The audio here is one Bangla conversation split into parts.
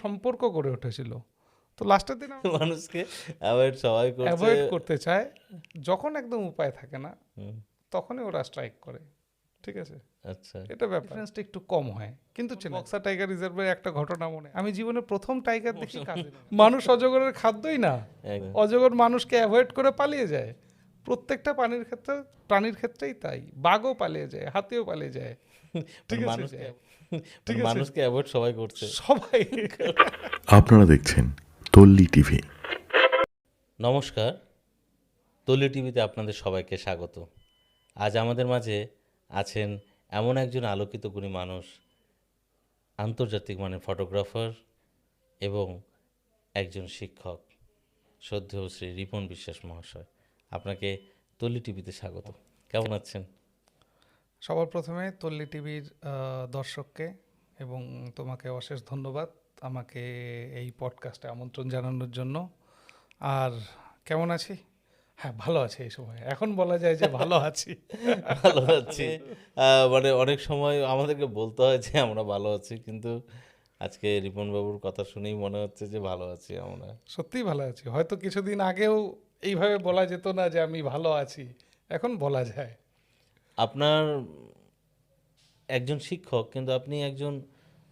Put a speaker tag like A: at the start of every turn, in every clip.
A: সম্পর্ক গড়ে উঠেছিল। তো লাস্টের দিন
B: মানুষকে
A: অ্যাভয়েড করতে চায়, যখন একদম উপায় থাকে না তখনই ওরা স্ট্রাইক করে। ঠিক আছে,
B: আচ্ছা,
A: এটা ব্যাপার, ডিফারেন্সটা একটু কম হয়। কিন্তু বক্সা টাইগার রিজার্ভের একটা ঘটনা মনে, আমি জীবনে প্রথম টাইগার দেখি কাজে মানুষ অজগরের খাদ্যই না, অজগর মানুষকে অ্যাভয়েড করে পালিয়ে যায়। প্রত্যেকটা প্রাণীর ক্ষেত্রেই তাই, বাঘও পালিয়ে যায়, হাতিও পালিয়ে যায়। ঠিক আছে,
B: মানুষকে অ্যাভয়েড সবাই করছে,
A: সবাই।
C: আপনারা দেখছেন তল্লি টিভি।
B: নমস্কার, তল্লি টিভিতে আপনাদের সবাইকে স্বাগত। আজ আমাদের মাঝে আছেন এমন একজন আলোকিত গুণী মানুষ, আন্তর্জাতিক মানের ফটোগ্রাফার এবং একজন শিক্ষক, শ্রদ্ধেয় শ্রী রিপন বিশ্বাস মহাশয়। আপনাকে তল্লি টিভিতে স্বাগত। কেমন আছেন?
A: সবার প্রথমে তল্লি টিভির দর্শককে এবং তোমাকে অশেষ ধন্যবাদ আমাকে এই পডকাস্টে আমন্ত্রণ জানানোর জন্য। আর কেমন আছি? হ্যাঁ, ভালো আছি। এই সময় এখন বলা যায় যে ভালো আছি।
B: ভালো আছি, মানে অনেক সময় আমাদেরকে বলতে হয় যে আমরা ভালো আছি, কিন্তু আজকে রিপন বাবুর কথা শুনেই মনে হচ্ছে যে ভালো আছি আমরা।
A: সত্যিই ভালো আছি। হয়তো কিছুদিন আগেও এইভাবে বলা যেত না যে আমি ভালো আছি, এখন বলা যায়।
B: আপনার একজন শিক্ষক, কিন্তু আপনি একজন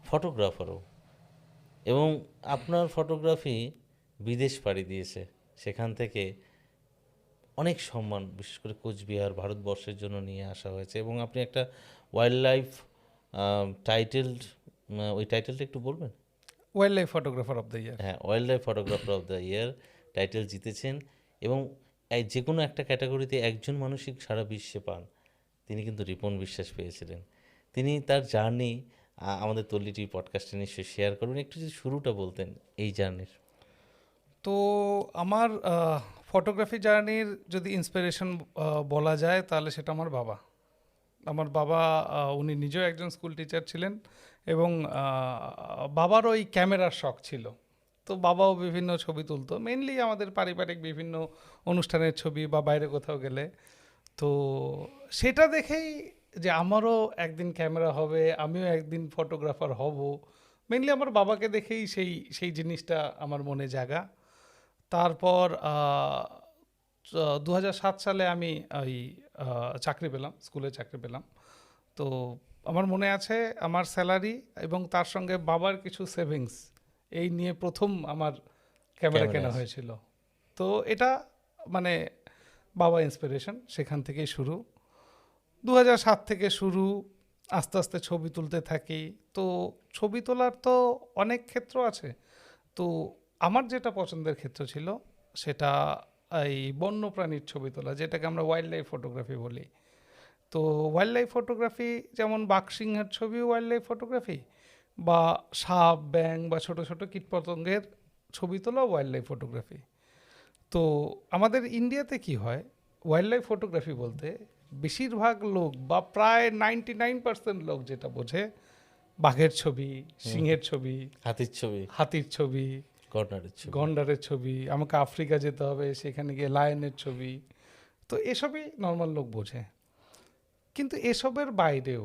B: ফটোগ্রাফারও, এবং আপনার ফটোগ্রাফি বিদেশ পাড়ি দিয়েছে। সেখান থেকে অনেক সম্মান, বিশেষ করে কোচবিহার ভারতবর্ষের জন্য নিয়ে আসা হয়েছে, এবং আপনি একটা ওয়াইল্ড লাইফ টাইটেলড, ওই টাইটেলটা একটু বলবেন?
A: Wildlife photographer of the year.
B: হ্যাঁ, wildlife photographer of the year title জিতেছেন, এবং যে কোনো একটা ক্যাটাগরিতে একজন মানুষই সারা বিশ্বে পান, তিনি কিন্তু রিপন বিশ্বাস পেয়েছিলেন। তিনি তার জার্নি আমাদের তল্লি টিভি পডকাস্টে নিশ্চয়ই শেয়ার করবেন। একটু যদি শুরুটা বলতেন এই জার্নির।
A: তো আমার ফটোগ্রাফি জার্নির যদি ইন্সপিরেশন বলা যায় তাহলে সেটা আমার বাবা। আমার বাবা উনি নিজেও একজন স্কুল টিচার ছিলেন, এবং বাবার ওই ক্যামেরার শখ ছিল। তো বাবাও বিভিন্ন ছবি তুলতো, মেনলি আমাদের পারিবারিক বিভিন্ন অনুষ্ঠানের ছবি বা বাইরে কোথাও গেলে। তো সেটা দেখেই যে আমারও একদিন ক্যামেরা হবে, আমিও একদিন ফটোগ্রাফার হব, মেনলি আমার বাবাকে দেখেই সেই জিনিসটা আমার মনে জাগা। তারপর 2007 সালে আমি ওই চাকরি পেলাম, স্কুলে চাকরি পেলাম। তো আমার মনে আছে আমার স্যালারি এবং তার সঙ্গে বাবার কিছু সেভিংস, এই নিয়ে প্রথম আমার ক্যামেরা কেনা হয়েছিল। তো এটা মানে বাবা ইন্সপিরেশন, সেখান থেকেই শুরু। 2007 থেকে শুরু, আস্তে আস্তে ছবি তুলতে থাকি। তো ছবি তোলার তো অনেক ক্ষেত্র আছে। তো আমার যেটা পছন্দের ক্ষেত্র ছিল সেটা এই বন্যপ্রাণীর ছবি তোলা, যেটাকে আমরা ওয়াইল্ড লাইফ ফটোগ্রাফি বলি। তো ওয়াইল্ড লাইফ ফটোগ্রাফি যেমন বাঘ সিংহের ছবি ওয়াইল্ড লাইফ ফটোগ্রাফি, বা সাপ ব্যাং বা ছোট ছোট কীটপতঙ্গের ছবি তোলা ওয়াইল্ড লাইফ ফটোগ্রাফি। তো আমাদের ইন্ডিয়াতে কি হয়, ওয়াইল্ড লাইফ ফটোগ্রাফি বলতে বেশিরভাগ লোক বা প্রায় 99% লোক যেটা বোঝে বাঘের ছবি, সিংহের ছবি, হাতির ছবি, গন্ডারের ছবি, আমাকে আফ্রিকা যেতে হবে সেখানে গিয়ে লায়নের ছবি। তো এসবই নর্মাল লোক বোঝে। কিন্তু এসবের বাইরেও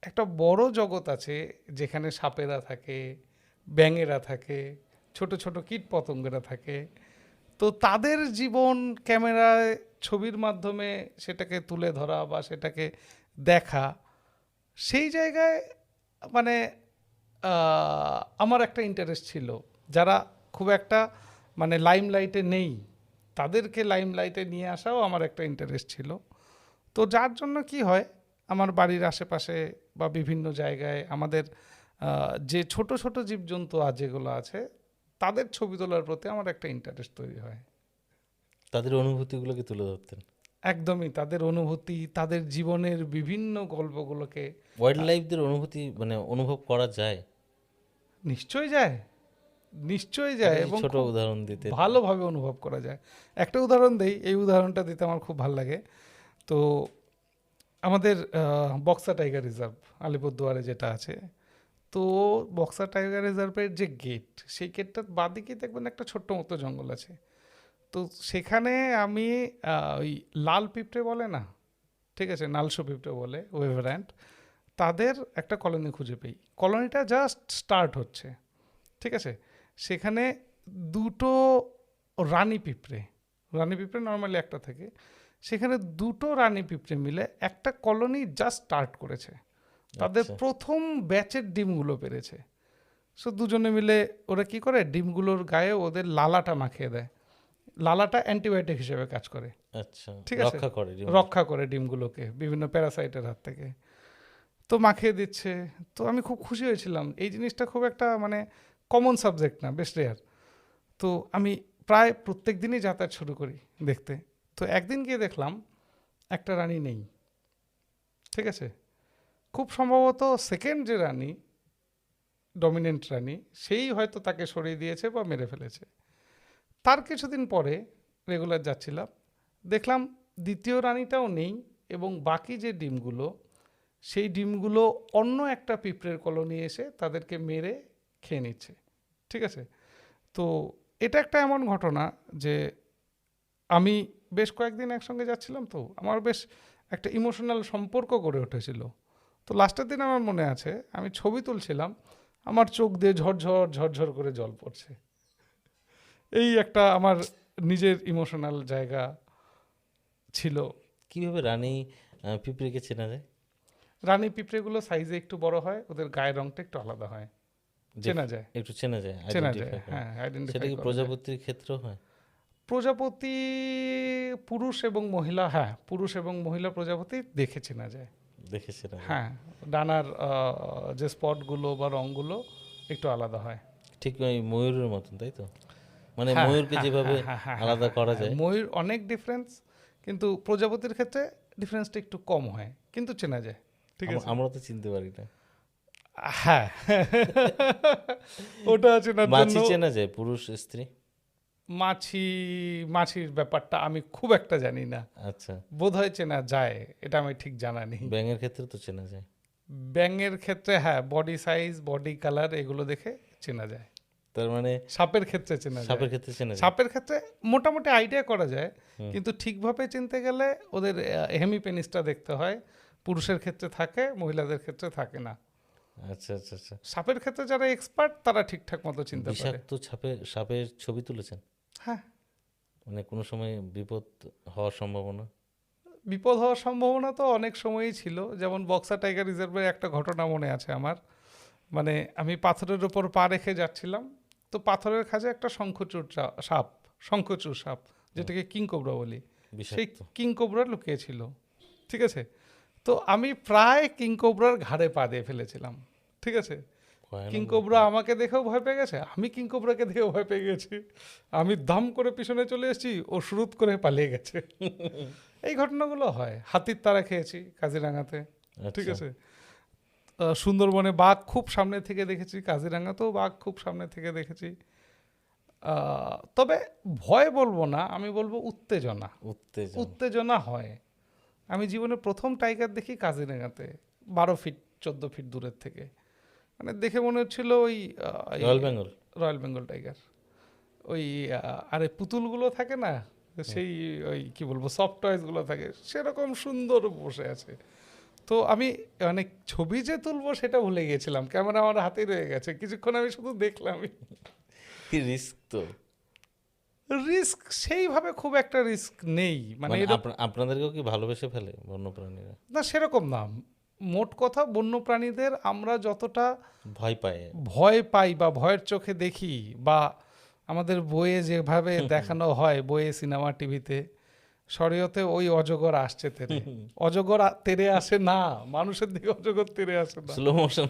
A: একটা বড় জগৎ আছে যেখানে সাপেরা থাকে, ব্যাঙেরা থাকে, ছোট ছোট কীট পতঙ্গেরা থাকে। তো তাদের জীবন ক্যামেরায় ছবির মাধ্যমে সেটাকে তুলে ধরা বা সেটাকে দেখা, সেই জায়গায় মানে আমার একটা ইন্টারেস্ট ছিল। যারা খুব একটা মানে লাইমলাইটে নেই, তাদেরকে লাইমলাইটে নিয়ে আসাও আমার একটা ইন্টারেস্ট ছিল। তো যার জন্য কি হয়, আমার বাড়ির আশেপাশে বা বিভিন্ন জায়গায় আমাদের যে ছোট ছোট জীবজন্তু যেগুলো আছে, তাদের ছবি তোলার প্রতি আমার একটা ইন্টারেস্ট তৈরি হয়।
B: তাদের অনুভূতিগুলোকে তুলে ধরতেন?
A: একদমই, তাদের অনুভূতি, তাদের জীবনের বিভিন্ন গল্পগুলোকে।
B: ওয়াইল্ড লাইফদের অনুভূতি মানে অনুভব করা যায়?
A: নিশ্চয়ই যায়, নিশ্চয়ই যায়, এবং
B: ছোট উদাহরণ দিতে
A: ভালোভাবে অনুভব করা যায়। একটা উদাহরণ দেই, এই উদাহরণটা দিতে আমার খুব ভালো লাগে। তো আমাদের বক্সা টাইগার রিজার্ভ আলিপুরদুয়ারে যেটা আছে, তো বক্সা টাইগার রিজার্ভের যে গেট, সেই গেটটার বাঁদিকে দেখবেন একটা ছোট্ট মতো জঙ্গল আছে। তো সেখানে আমি ওই লাল পিঁপড়ে বলে না, ঠিক আছে, নালশো পিঁপড়ে বলে, ওয়েভারান্ট, তাদের একটা কলোনি খুঁজে পেই। কলোনিটা জাস্ট স্টার্ট হচ্ছে, ঠিক আছে, সেখানে দুটো রানী পিঁপড়ে নর্মালি একটা থাকে, সেখানে দুটো রানী পিঁপড়ে মিলে একটা কলোনি জাস্ট স্টার্ট করেছে, তাদের
B: আচ্ছা।
A: প্রথম ব্যাচের ডিমগুলো পেরেছে। সো দুজনে মিলে ওরা কি করে, ডিমগুলোর গায়ে ওদের লালাটা মাখিয়ে দেয়, লালাটা অ্যান্টিবায়োটিক হিসেবে কাজ করে,
B: আচ্ছা,
A: ঠিক আছে,
B: রক্ষা করে ডিম।
A: রক্ষা করে ডিমগুলোকে বিভিন্ন প্যারাসাইটের হাত থেকে। তো মাখিয়ে দিচ্ছে, তো আমি খুব খুশি হয়েছিলাম, এই জিনিসটা খুব একটা মানে কমন সাবজেক্ট না, বেশ রেয়ার। তো আমি প্রায় প্রত্যেক দিনই যাতায়াত শুরু করি দেখতে। তো একদিন গিয়ে দেখলাম একটা রানী নেই, ঠিক আছে, খুব সম্ভবত সেকেন্ড যে রানী, ডমিনেন্ট রানী, সেই হয়তো তাকে সরিয়ে দিয়েছে বা মেরে ফেলেছে। তার কিছুদিন পরে রেগুলার যাচ্ছিলাম, দেখলাম দ্বিতীয় রানীটাও নেই, এবং বাকি যে ডিমগুলো, সেই ডিমগুলো অন্য একটা পিঁপড়ের কলোনি এসে তাদেরকে মেরে খেয়ে নিচ্ছে, ঠিক আছে। তো এটা একটা এমন ঘটনা যে আমি বেশ কয়েকদিন একসঙ্গে যাচ্ছিলাম, তো আমার বেশ একটা ইমোশনাল সম্পর্ক গড়ে উঠেছিল। তো লাস্টের দিন আমার মনে আছে আমি ছবি তুলছিলাম, আমার চোখ দিয়ে ঝরঝর করে জল পড়ছে। এই একটা আমার নিজের ইমোশনাল জায়গা ছিল।
B: কিভাবে রানী পিঁপড়েকে চেনা যায়?
A: রানী পিঁপড়েগুলো সাইজে একটু বড় হয়, ওদের গায়ের রংটা একটু আলাদা হয়, চেনা যায়।
B: একটু চেনা যায়,
A: চেনা
B: identify
A: যায়,
B: করা।
A: হ্যাঁ,
B: সেটা
A: আইডেন্টিফাই
B: কি
A: করা যায়।
B: প্রজাপতির ক্ষেত্রেও হয়?
A: প্রজাপতি পুরুষ এবং মহিলা, হ্যাঁ, পুরুষ এবং মহিলা প্রজাপতি দেখে চেনা যায়।
B: দেখেছেন?
A: হ্যাঁ, ডানার যে স্পটগুলো বা রঙগুলো একটু আলাদা হয়।
B: ঠিক ওই ময়ূরের মতন, তাই তো? মানে
A: হ্যাঁ,
B: ময়ূরকে
A: হ্যাঁ,
B: যেভাবে
A: হ্যাঁ, হ্যাঁ,
B: আলাদা
A: হ্যাঁ,
B: করা
A: হ্যাঁ,
B: যায়।
A: ময়ূর অনেক ডিফারেন্স, কিন্তু প্রজাপতির ক্ষেত্রে ডিফারেন্সটা একটু কম হয়, কিন্তু চেনা যায়, ঠিক আছে।
B: আমরা তো চিনতে পারি না।
A: হ্যাঁ, ওটা চেনার
B: মাছি
A: জন্য
B: চেনা যায়, পুরুষ স্ত্রী?
A: মাছির ব্যাপারটা আমি খুব একটা জানি না,
B: আচ্ছা।
A: বোধহয় চেনা যায়, এটা আমি ঠিক জানা নেই।
B: ব্যাঙের ক্ষেত্রে তো চেনা যায়।
A: ব্যাঙের ক্ষেত্রে হ্যাঁ, বডি সাইজ, বডি কালার এগুলো দেখে চেনা যায়।
B: তার মানে
A: সাপের ক্ষেত্রে চেনা যায়,
B: সাপের ক্ষেত্রে চেনা যায়।
A: সাপের ক্ষেত্রে মোটামুটি আইডিয়া করা যায়, কিন্তু ঠিকভাবে চিনতে গেলে ওদের হেমিপেনিসটা দেখতে হয়, পুরুষের ক্ষেত্রে থাকে, মহিলাদের ক্ষেত্রে থাকে না।
B: আচ্ছা আচ্ছা আচ্ছা।
A: সাপের ক্ষেত্রে যারা এক্সপার্ট তারা ঠিকঠাক মতো চিনতে পারে।
B: বিষাক্ত সাপের ছবি তুলেছেন?
A: হ্যাঁ,
B: মানে কোনো সময় বিপদ হওয়ার সম্ভাবনা?
A: বিপদ হওয়ার সম্ভাবনা তো অনেক সময়ই ছিল, যেমন বক্সা টাইগার রিজার্ভের একটা ঘটনা মনে আছে আমার। মানে আমি পাথরের ওপর পা রেখে যাচ্ছিলাম, তো পাথরের খাঁজে একটা শঙ্খচূড় সাপ, যেটাকে কিং কোবরা বলি, সেই
B: বিষাক্ত?
A: কিং কোবরা লুকিয়েছিল, ঠিক আছে। তো আমি প্রায় কিং কোবরার ঘাড়ে পা দিয়ে ফেলেছিলাম, ঠিক আছে।
B: ভয়ানক
A: কিং কোবরা আমাকে দেখেও ভয় পেয়ে গেছে, আমি কিং কোবরাকে দেখেও ভয় পেয়ে গেছি, আমি দাম করে পিছনে চলে এসেছি, ও শুরুত করে পালিয়ে গেছে। এই ঘটনাগুলো হয়। হাতির তাড়া খেয়েছি কাজিরাঙাতে, ঠিক
B: আচ্ছা।
A: আছে। সুন্দরবনে বাঘ খুব সামনে থেকে দেখেছি, কাজিরাঙাতেও বাঘ খুব সামনে থেকে দেখেছি। তবে ভয় বলবো না, আমি বলবো উত্তেজনা
B: উত্তেজনা।
A: উত্তেজনা হয়। আমি জীবনে প্রথম টাইগার দেখি কাজিরাঙাতে, 12 ফিট 14 ফিট দূরের থেকে। মানে দেখে মনে হচ্ছিল ওই
B: royal Bengal?
A: Royal Bengal tiger, ওই আরে পুতুলগুলো থাকে না, সেই ওই কি বলবো সফট টয়েসগুলো থাকে, সেরকম সুন্দর বসে আছে। তো আমি মানে ছবি যে তুলবো সেটা ভুলে গিয়েছিলাম, ক্যামেরা আমার হাতে রয়ে গেছে, কিছুক্ষণ আমি শুধু দেখলাম।
B: কি রিস্ক তো।
A: রিস্ক সেইভাবে খুব একটা রিস্ক নেই, মানে
B: মানে
A: এরকম
B: আপনাদেরকেও কি ভালোবেসে ফেলে বন্যপ্রাণীরা?
A: না, সেরকম না। মোট কথা বন্যপ্রাণীদের আমরা যতটা
B: ভয় পায়?
A: ভয় পাই বা ভয়ের চোখে দেখি, বা আমাদের বইয়ে যেভাবে দেখানো হয়, বইয়ে, সিনেমা, টিভিতে, শরীয়তে ওই অজগর আসছে তেরে, অজগর তেরে আসে না, মানুষের দিকে অজগর তেরে আসে না,
B: স্লো মোশন।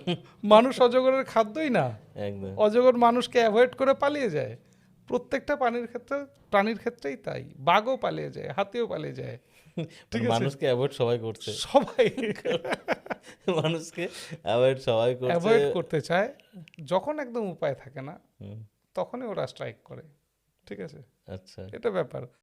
A: মানুষ অজগরের খাদ্যই না,
B: একদম।
A: অজগর মানুষকে অ্যাভয়েড করে পালিয়ে যায়। প্রত্যেকটা প্রাণীর ক্ষেত্রেই তাই, বাঘও পালিয়ে যায়, হাতিও পালিয়ে যায়, ঠিক আছে।
B: মানুষকে অ্যাভয়েড সবাই করছে।
A: সবাই
B: মানুষকে অ্যাভয়েড সবাই করছে।
A: অ্যাভয়েড করতে চায়, যখন একদম উপায় থাকে না
B: হুম,
A: তখনই ওরা স্ট্রাইক করে, ঠিক আছে,
B: আচ্ছা।
A: এটা ব্যাপার।